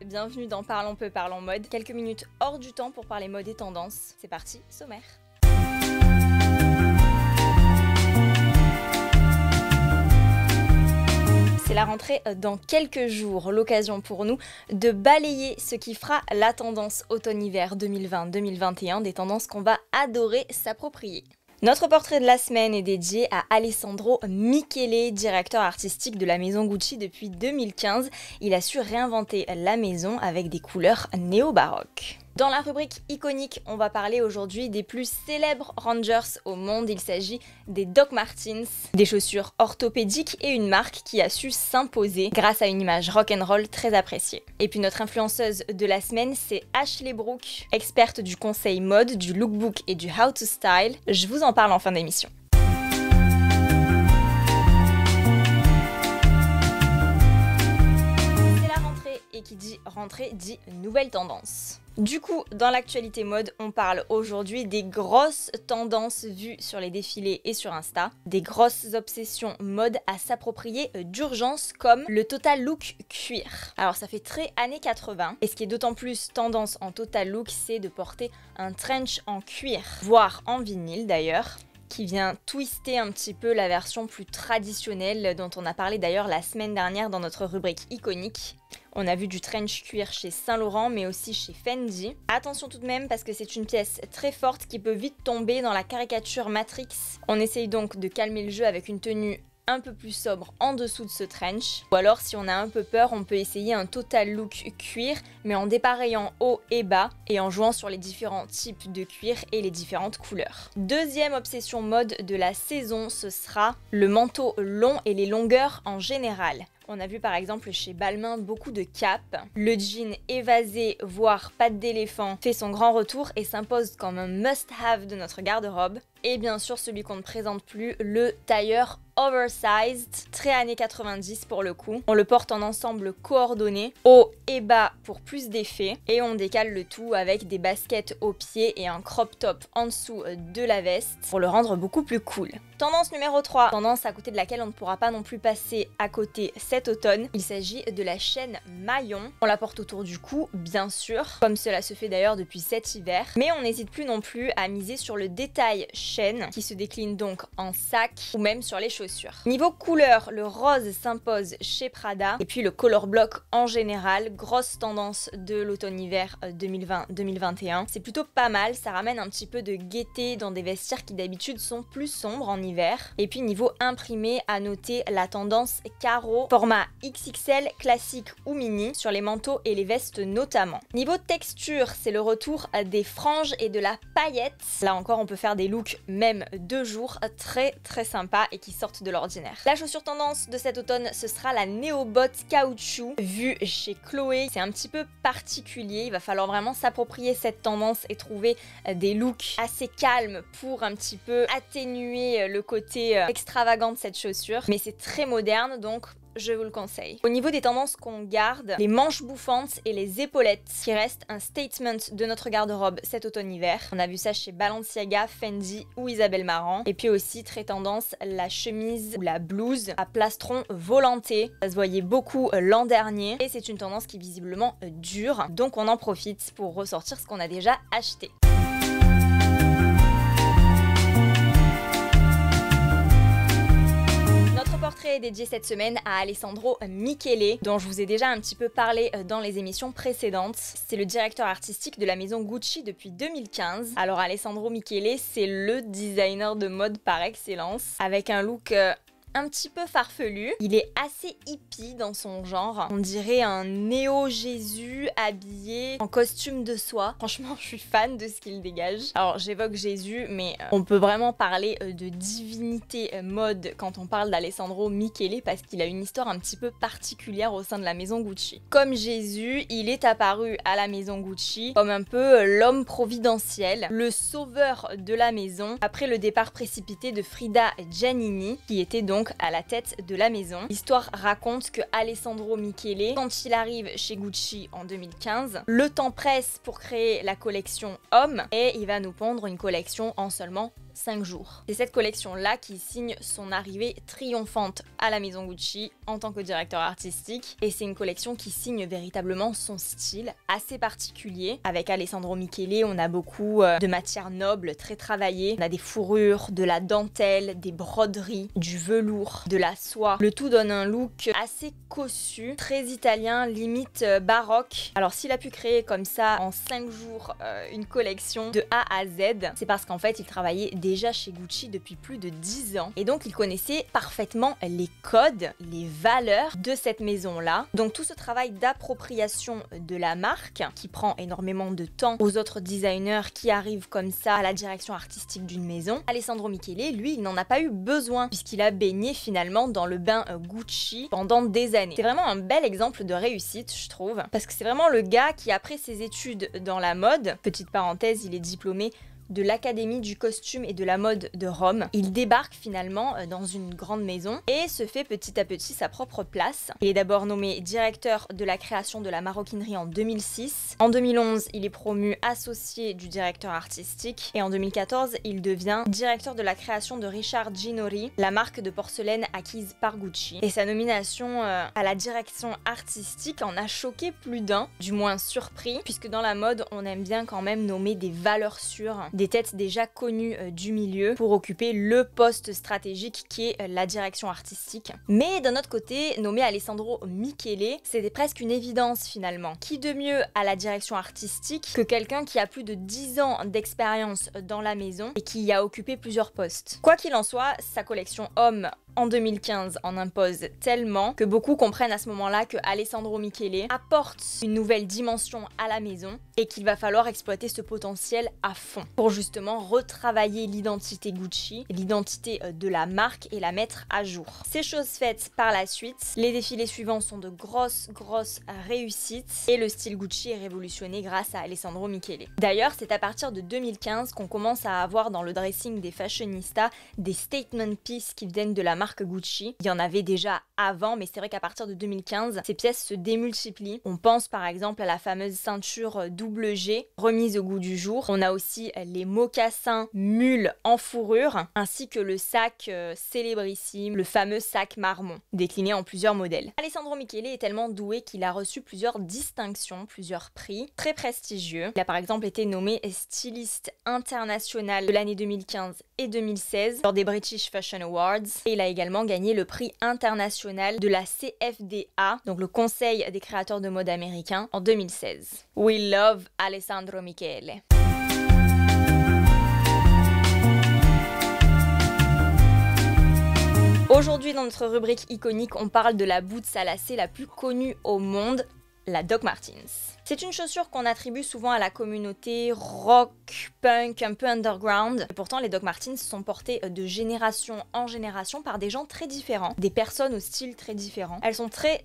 bienvenue dans Parlons peu, parlons mode. Quelques minutes hors du temps pour parler mode et tendance. C'est parti, sommaire. C'est la rentrée dans quelques jours, l'occasion pour nous de balayer ce qui fera la tendance automne-hiver 2020-2021, des tendances qu'on va adorer s'approprier. Notre portrait de la semaine est dédié à Alessandro Michele, directeur artistique de la maison Gucci depuis 2015. Il a su réinventer la maison avec des couleurs néo-baroques. Dans la rubrique iconique, on va parler aujourd'hui des plus célèbres Rangers au monde. Il s'agit des Doc Martens, des chaussures orthopédiques et une marque qui a su s'imposer grâce à une image rock'n'roll très appréciée. Et puis notre influenceuse de la semaine, c'est Ashley Brooke, experte du conseil mode, du lookbook et du how to style. Je vous en parle en fin d'émission. Et qui dit rentrée dit nouvelle tendance. Du coup, dans l'actualité mode, on parle aujourd'hui des grosses tendances vues sur les défilés et sur Insta, des grosses obsessions mode à s'approprier d'urgence comme le total look cuir. Alors ça fait très années 80 et ce qui est d'autant plus tendance en total look, c'est de porter un trench en cuir, voire en vinyle d'ailleurs, qui vient twister un petit peu la version plus traditionnelle dont on a parlé d'ailleurs la semaine dernière dans notre rubrique iconique. On a vu du trench cuir chez Saint Laurent mais aussi chez Fendi. Attention tout de même parce que c'est une pièce très forte qui peut vite tomber dans la caricature Matrix. On essaye donc de calmer le jeu avec une tenue un peu plus sobre en dessous de ce trench. Ou alors si on a un peu peur, on peut essayer un total look cuir mais en dépareillant haut et bas et en jouant sur les différents types de cuir et les différentes couleurs. Deuxième obsession mode de la saison, ce sera le manteau long et les longueurs en général. On a vu par exemple chez Balmain beaucoup de capes. Le jean évasé, voire pattes d'éléphant, fait son grand retour et s'impose comme un must-have de notre garde-robe. Et bien sûr celui qu'on ne présente plus, le tailleur oversized, très années 90 pour le coup. On le porte en ensemble coordonné, haut et bas pour plus d'effet. Et on décale le tout avec des baskets aux pieds et un crop top en dessous de la veste pour le rendre beaucoup plus cool. Tendance numéro 3, tendance à côté de laquelle on ne pourra pas non plus passer à côté cet automne. Il s'agit de la chaîne maillon. On la porte autour du cou, bien sûr, comme cela se fait d'ailleurs depuis cet hiver. Mais on n'hésite plus non plus à miser sur le détail chaîne, qui se décline donc en sac ou même sur les chaussures. Niveau couleur, le rose s'impose chez Prada. Et puis le color block en général, grosse tendance de l'automne-hiver 2020-2021. C'est plutôt pas mal, ça ramène un petit peu de gaieté dans des vestiaires qui d'habitude sont plus sombres en hiver. Et puis niveau imprimé, à noter la tendance carreau, format XXL, classique ou mini, sur les manteaux et les vestes notamment. Niveau texture, c'est le retour des franges et de la paillette. Là encore, on peut faire des looks même de jour très sympas et qui sortent de l'ordinaire. La chaussure tendance de cet automne, ce sera la Neobot caoutchouc, vue chez Chloé. C'est un petit peu particulier, il va falloir vraiment s'approprier cette tendance et trouver des looks assez calmes pour un petit peu atténuer le côté extravagant de cette chaussure. Mais c'est très moderne, donc je vous le conseille. Au niveau des tendances qu'on garde, les manches bouffantes et les épaulettes qui restent un statement de notre garde-robe cet automne-hiver. On a vu ça chez Balenciaga, Fendi ou Isabelle Marant. Et puis aussi très tendance la chemise ou la blouse à plastron volanté. Ça se voyait beaucoup l'an dernier et c'est une tendance qui visiblement dure. Donc on en profite pour ressortir ce qu'on a déjà acheté. Portrait est dédié cette semaine à Alessandro Michele, dont je vous ai déjà un petit peu parlé dans les émissions précédentes. C'est le directeur artistique de la maison Gucci depuis 2015. Alors Alessandro Michele, c'est le designer de mode par excellence, avec un look un petit peu farfelu. Il est assez hippie dans son genre. On dirait un néo-Jésus habillé en costume de soie. Franchement, je suis fan de ce qu'il dégage. Alors, j'évoque Jésus, mais on peut vraiment parler de divinité mode quand on parle d'Alessandro Michele parce qu'il a une histoire un petit peu particulière au sein de la maison Gucci. Comme Jésus, il est apparu à la maison Gucci comme un peu l'homme providentiel, le sauveur de la maison après le départ précipité de Frida Giannini, qui était donc à la tête de la maison. L'histoire raconte que Alessandro Michele, quand il arrive chez Gucci en 2015, le temps presse pour créer la collection homme et il va nous pondre une collection en seulement 5 jours. C'est cette collection-là qui signe son arrivée triomphante à la maison Gucci en tant que directeur artistique. Et c'est une collection qui signe véritablement son style assez particulier. Avec Alessandro Michele, on a beaucoup de matières nobles, très travaillées. On a des fourrures, de la dentelle, des broderies, du velours, de la soie. Le tout donne un look assez cossu, très italien, limite baroque. Alors s'il a pu créer comme ça en 5 jours une collection de A à Z, c'est parce qu'en fait il travaillait déjà chez Gucci depuis plus de 10 ans et donc il connaissait parfaitement les codes, les valeurs de cette maison-là. Donc tout ce travail d'appropriation de la marque qui prend énormément de temps aux autres designers qui arrivent comme ça à la direction artistique d'une maison, Alessandro Michele, lui, il n'en a pas eu besoin puisqu'il a baigné finalement dans le bain Gucci pendant des années. C'est vraiment un bel exemple de réussite, je trouve, parce que c'est vraiment le gars qui, après ses études dans la mode, petite parenthèse, il est diplômé de l'Académie du costume et de la mode de Rome. Il débarque finalement dans une grande maison et se fait petit à petit sa propre place. Il est d'abord nommé directeur de la création de la maroquinerie en 2006. En 2011, il est promu associé du directeur artistique et en 2014, il devient directeur de la création de Richard Ginori, la marque de porcelaine acquise par Gucci. Et sa nomination à la direction artistique en a choqué plus d'un, du moins surpris, puisque dans la mode, on aime bien quand même nommer des valeurs sûres, des têtes déjà connues du milieu pour occuper le poste stratégique qui est la direction artistique. Mais d'un autre côté, nommer Alessandro Michele, c'était presque une évidence finalement. Qui de mieux à la direction artistique que quelqu'un qui a plus de 10 ans d'expérience dans la maison et qui y a occupé plusieurs postes. Quoi qu'il en soit, sa collection homme en 2015 en impose tellement que beaucoup comprennent à ce moment-là que Alessandro Michele apporte une nouvelle dimension à la maison et qu'il va falloir exploiter ce potentiel à fond pour justement retravailler l'identité Gucci, l'identité de la marque et la mettre à jour. Ces choses faites par la suite, les défilés suivants sont de grosses réussites et le style Gucci est révolutionné grâce à Alessandro Michele. D'ailleurs, c'est à partir de 2015 qu'on commence à avoir dans le dressing des fashionistas des statement pieces qui viennent de la marque Gucci. Il y en avait déjà avant, mais c'est vrai qu'à partir de 2015, ces pièces se démultiplient. On pense par exemple à la fameuse ceinture double G, remise au goût du jour. On a aussi les mocassins mules en fourrure, ainsi que le sac célébrissime, le fameux sac marmon, décliné en plusieurs modèles. Alessandro Michele est tellement doué qu'il a reçu plusieurs distinctions, plusieurs prix très prestigieux. Il a par exemple été nommé styliste international de l'année 2015 et 2016 lors des British Fashion Awards et il a également gagné le prix international de la CFDA, donc le Conseil des créateurs de mode américains, en 2016. We love Alessandro Michele. Aujourd'hui, dans notre rubrique iconique, on parle de la boots à lacets la plus connue au monde, la Doc Martens. C'est une chaussure qu'on attribue souvent à la communauté rock, punk, un peu underground. Et pourtant, les Doc Martens sont portées de génération en génération par des gens très différents, des personnes au style très différent. Elles sont très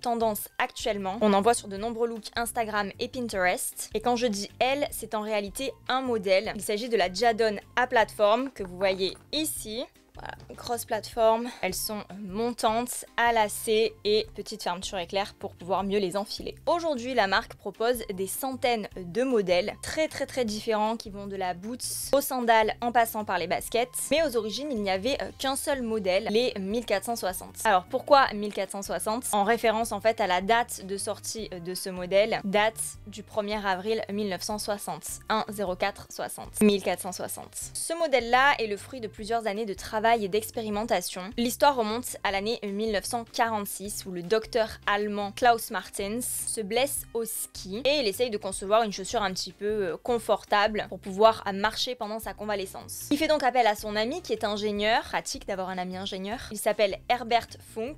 tendance actuellement. On en voit sur de nombreux looks Instagram et Pinterest. Et quand je dis elles, c'est en réalité un modèle. Il s'agit de la Jadon à plateforme que vous voyez ici. Voilà, grosse plateforme, elles sont montantes, à lacets et petite fermeture éclair pour pouvoir mieux les enfiler. Aujourd'hui, la marque propose des centaines de modèles très différents qui vont de la boots aux sandales en passant par les baskets. Mais aux origines, il n'y avait qu'un seul modèle, les 1460. Alors pourquoi 1460? En référence en fait à la date de sortie de ce modèle, date du 1er avril 1960, 10460, 1460. Ce modèle-là est le fruit de plusieurs années de travail et d'expérimentation. L'histoire remonte à l'année 1946 où le docteur allemand Klaus Martens se blesse au ski et il essaye de concevoir une chaussure un petit peu confortable pour pouvoir marcher pendant sa convalescence. Il fait donc appel à son ami qui est ingénieur, pratique d'avoir un ami ingénieur. Il s'appelle Herbert Funk.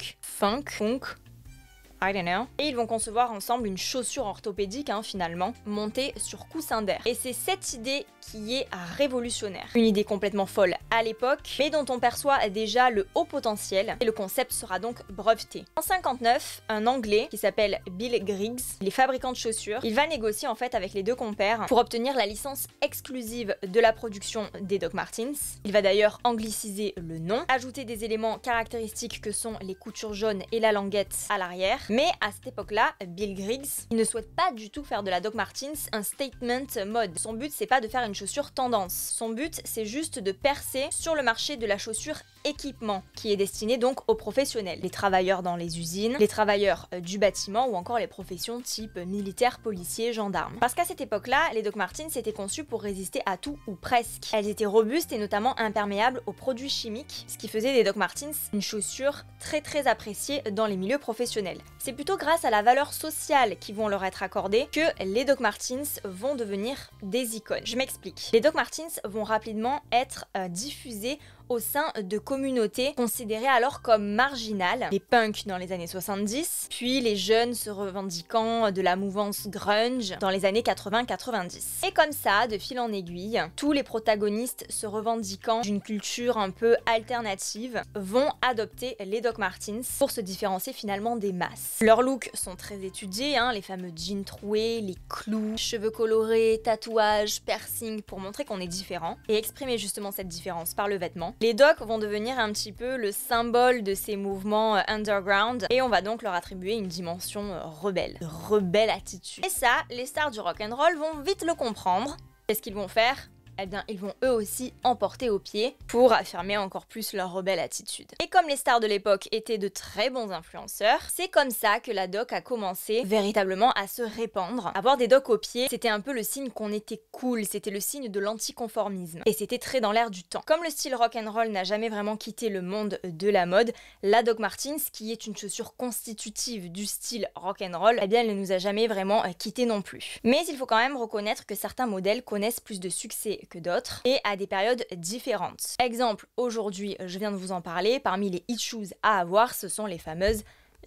I don't know. Et ils vont concevoir ensemble une chaussure orthopédique finalement, montée sur coussin d'air. Et c'est cette idée qui est révolutionnaire. Une idée complètement folle à l'époque, mais dont on perçoit déjà le haut potentiel, et le concept sera donc breveté. En 59, un Anglais qui s'appelle Bill Griggs, il est fabricant de chaussures, il va négocier en fait avec les deux compères pour obtenir la licence exclusive de la production des Doc Martens. Il va d'ailleurs angliciser le nom, ajouter des éléments caractéristiques que sont les coutures jaunes et la languette à l'arrière, Mais à cette époque-là, Bill Griggs, il ne souhaite pas du tout faire de la Doc Martens un statement mode. Son but, c'est pas de faire une chaussure tendance. Son but, c'est juste de percer sur le marché de la chaussure équipement, qui est destiné donc aux professionnels, les travailleurs dans les usines, les travailleurs du bâtiment ou encore les professions type militaire, policier, gendarme. Parce qu'à cette époque-là, les Doc Martens étaient conçues pour résister à tout ou presque. Elles étaient robustes et notamment imperméables aux produits chimiques, ce qui faisait des Doc Martens une chaussure très appréciée dans les milieux professionnels. C'est plutôt grâce à la valeur sociale qui vont leur être accordées que les Doc Martens vont devenir des icônes. Je m'explique. Les Doc Martens vont rapidement être diffusés au sein de communautés considérées alors comme marginales, les punks dans les années 70, puis les jeunes se revendiquant de la mouvance grunge dans les années 80-90. Et comme ça, de fil en aiguille, tous les protagonistes se revendiquant d'une culture un peu alternative vont adopter les Doc Martens pour se différencier finalement des masses. Leurs looks sont très étudiés, les fameux jeans troués, les clous, cheveux colorés, tatouages, piercings pour montrer qu'on est différent et exprimer justement cette différence par le vêtement. Les docs vont devenir un petit peu le symbole de ces mouvements underground et on va donc leur attribuer une dimension rebelle, rebelle attitude. Et ça, les stars du rock'n'roll vont vite le comprendre. Qu'est-ce qu'ils vont faire ? Eh bien, ils vont eux aussi emporter au pied pour affirmer encore plus leur rebelle attitude. Et comme les stars de l'époque étaient de très bons influenceurs, c'est comme ça que la doc a commencé véritablement à se répandre. Avoir des docs au pied, c'était un peu le signe qu'on était cool, c'était le signe de l'anticonformisme. Et c'était très dans l'air du temps. Comme le style rock'n'roll n'a jamais vraiment quitté le monde de la mode, la Doc Martens, qui est une chaussure constitutive du style rock'n'roll, eh bien elle ne nous a jamais vraiment quitté non plus. Mais il faut quand même reconnaître que certains modèles connaissent plus de succès que d'autres et à des périodes différentes. Exemple, aujourd'hui, je viens de vous en parler, parmi les hit shoes à avoir, ce sont les fameuses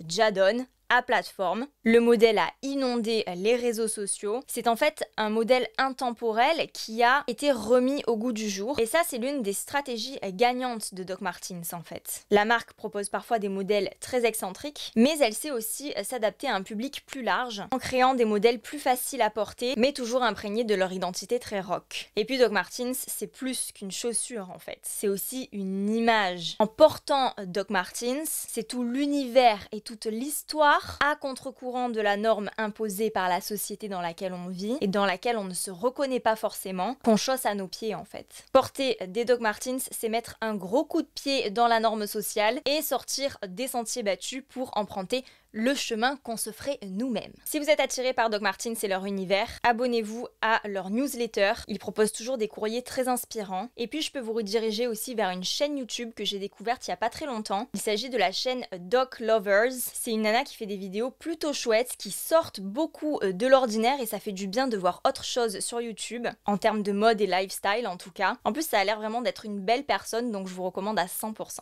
Jadon à plateforme. Le modèle a inondé les réseaux sociaux. C'est en fait un modèle intemporel qui a été remis au goût du jour. Et ça, c'est l'une des stratégies gagnantes de Doc Martens en fait. La marque propose parfois des modèles très excentriques, mais elle sait aussi s'adapter à un public plus large en créant des modèles plus faciles à porter, mais toujours imprégnés de leur identité très rock. Et puis Doc Martens, c'est plus qu'une chaussure en fait. C'est aussi une image. En portant Doc Martens, c'est tout l'univers et toute l'histoire à contre-courant de la norme imposée par la société dans laquelle on vit et dans laquelle on ne se reconnaît pas forcément, qu'on chausse à nos pieds en fait. Porter des Doc Martens, c'est mettre un gros coup de pied dans la norme sociale et sortir des sentiers battus pour emprunter le chemin qu'on se ferait nous-mêmes. Si vous êtes attiré par Doc Martens et leur univers, abonnez-vous à leur newsletter. Ils proposent toujours des courriers très inspirants. Et puis je peux vous rediriger aussi vers une chaîne YouTube que j'ai découverte il y a pas très longtemps. Il s'agit de la chaîne Doc Lovers. C'est une nana qui fait des vidéos plutôt chouettes, qui sortent beaucoup de l'ordinaire et ça fait du bien de voir autre chose sur YouTube, en termes de mode et lifestyle en tout cas. En plus ça a l'air vraiment d'être une belle personne, donc je vous recommande à 100%.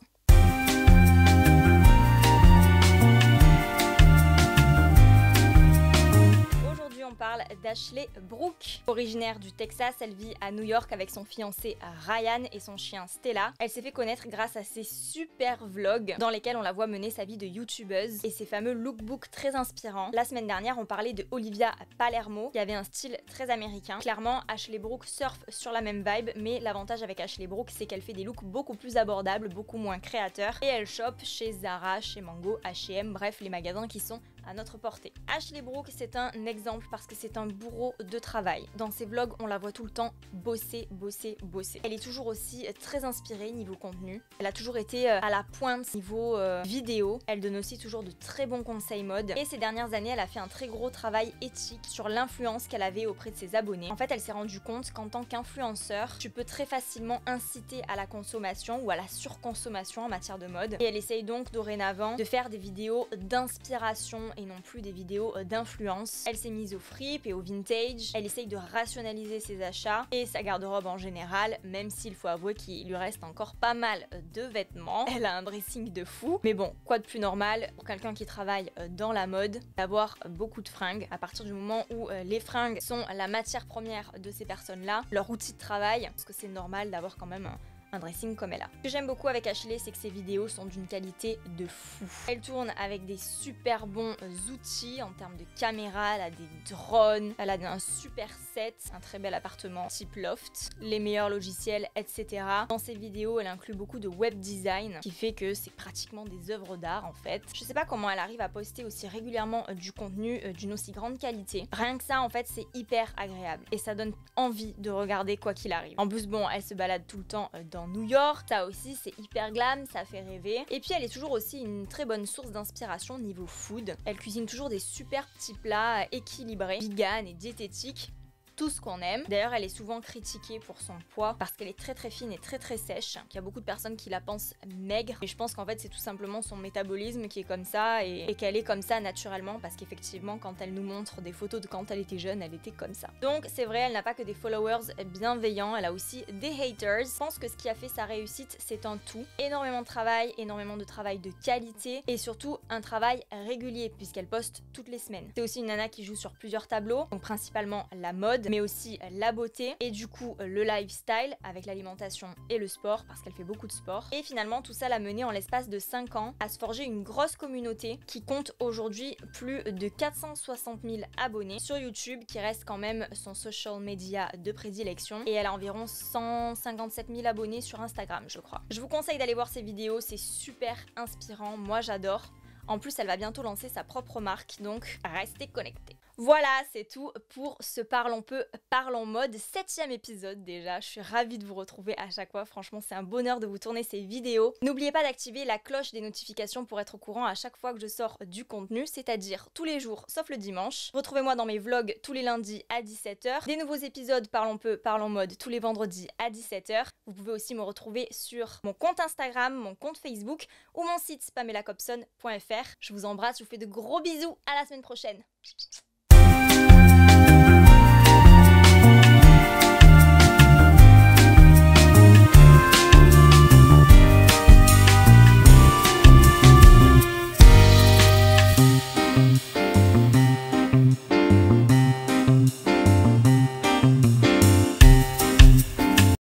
On parle d'Ashley Brooke. Originaire du Texas, elle vit à New York avec son fiancé Ryan et son chien Stella. Elle s'est fait connaître grâce à ses super vlogs dans lesquels on la voit mener sa vie de youtubeuse et ses fameux lookbooks très inspirants. La semaine dernière, on parlait de Olivia Palermo qui avait un style très américain. Clairement, Ashley Brooke surfe sur la même vibe, mais l'avantage avec Ashley Brooke, c'est qu'elle fait des looks beaucoup plus abordables, beaucoup moins créateurs et elle chope chez Zara, chez Mango, H&M, bref, les magasins qui sont à notre portée. Ashley Brooke, c'est un exemple parce que c'est un bourreau de travail. Dans ses vlogs, on la voit tout le temps bosser. Elle est toujours aussi très inspirée niveau contenu. Elle a toujours été à la pointe niveau vidéo. Elle donne aussi toujours de très bons conseils mode. Et ces dernières années, elle a fait un très gros travail éthique sur l'influence qu'elle avait auprès de ses abonnés. En fait, elle s'est rendue compte qu'en tant qu'influenceur, tu peux très facilement inciter à la consommation ou à la surconsommation en matière de mode. Et elle essaye donc dorénavant de faire des vidéos d'inspiration et non plus des vidéos d'influence. Elle s'est mise au frip et au vintage, elle essaye de rationaliser ses achats et sa garde-robe en général, même s'il faut avouer qu'il lui reste encore pas mal de vêtements. Elle a un dressing de fou, mais bon, quoi de plus normal pour quelqu'un qui travaille dans la mode d'avoir beaucoup de fringues. À partir du moment où les fringues sont la matière première de ces personnes-là, leur outil de travail, parce que c'est normal d'avoir quand même un dressing comme elle a. Ce que j'aime beaucoup avec Ashley, c'est que ses vidéos sont d'une qualité de fou. Elle tourne avec des super bons outils en termes de caméra, elle a des drones, elle a un super set, un très bel appartement type loft, les meilleurs logiciels, etc. Dans ses vidéos, elle inclut beaucoup de web design, qui fait que c'est pratiquement des œuvres d'art en fait. Je sais pas comment elle arrive à poster aussi régulièrement du contenu d'une aussi grande qualité. Rien que ça, en fait, c'est hyper agréable et ça donne envie de regarder quoi qu'il arrive. En plus, bon, elle se balade tout le temps dans New York, ça aussi, c'est hyper glam, ça fait rêver. Et puis, elle est toujours aussi une très bonne source d'inspiration niveau food. Elle cuisine toujours des super petits plats équilibrés, vegan et diététiques. Tout ce qu'on aime. D'ailleurs, elle est souvent critiquée pour son poids parce qu'elle est très fine et très sèche. Il y a beaucoup de personnes qui la pensent maigre. Et je pense qu'en fait, c'est tout simplement son métabolisme qui est comme ça et qu'elle est comme ça naturellement parce qu'effectivement, quand elle nous montre des photos de quand elle était jeune, elle était comme ça. Donc, c'est vrai, elle n'a pas que des followers bienveillants, elle a aussi des haters. Je pense que ce qui a fait sa réussite, c'est un tout. Énormément de travail de qualité et surtout un travail régulier puisqu'elle poste toutes les semaines. C'est aussi une nana qui joue sur plusieurs tableaux, donc principalement la mode, mais aussi la beauté et du coup le lifestyle avec l'alimentation et le sport parce qu'elle fait beaucoup de sport. Et finalement tout ça l'a menée en l'espace de 5 ans à se forger une grosse communauté qui compte aujourd'hui plus de 460 000 abonnés sur YouTube qui reste quand même son social media de prédilection et elle a environ 157 000 abonnés sur Instagram je crois. Je vous conseille d'aller voir ses vidéos, c'est super inspirant, moi j'adore. En plus elle va bientôt lancer sa propre marque donc restez connectés. Voilà, c'est tout pour ce Parlons peu, Parlons mode, 7e épisode déjà. Je suis ravie de vous retrouver à chaque fois, franchement c'est un bonheur de vous tourner ces vidéos. N'oubliez pas d'activer la cloche des notifications pour être au courant à chaque fois que je sors du contenu, c'est-à-dire tous les jours sauf le dimanche. Retrouvez-moi dans mes vlogs tous les lundis à 17 h. Des nouveaux épisodes Parlons peu, Parlons mode tous les vendredis à 17 h. Vous pouvez aussi me retrouver sur mon compte Instagram, mon compte Facebook ou mon site pamelacobson.fr. Je vous embrasse, je vous fais de gros bisous, à la semaine prochaine.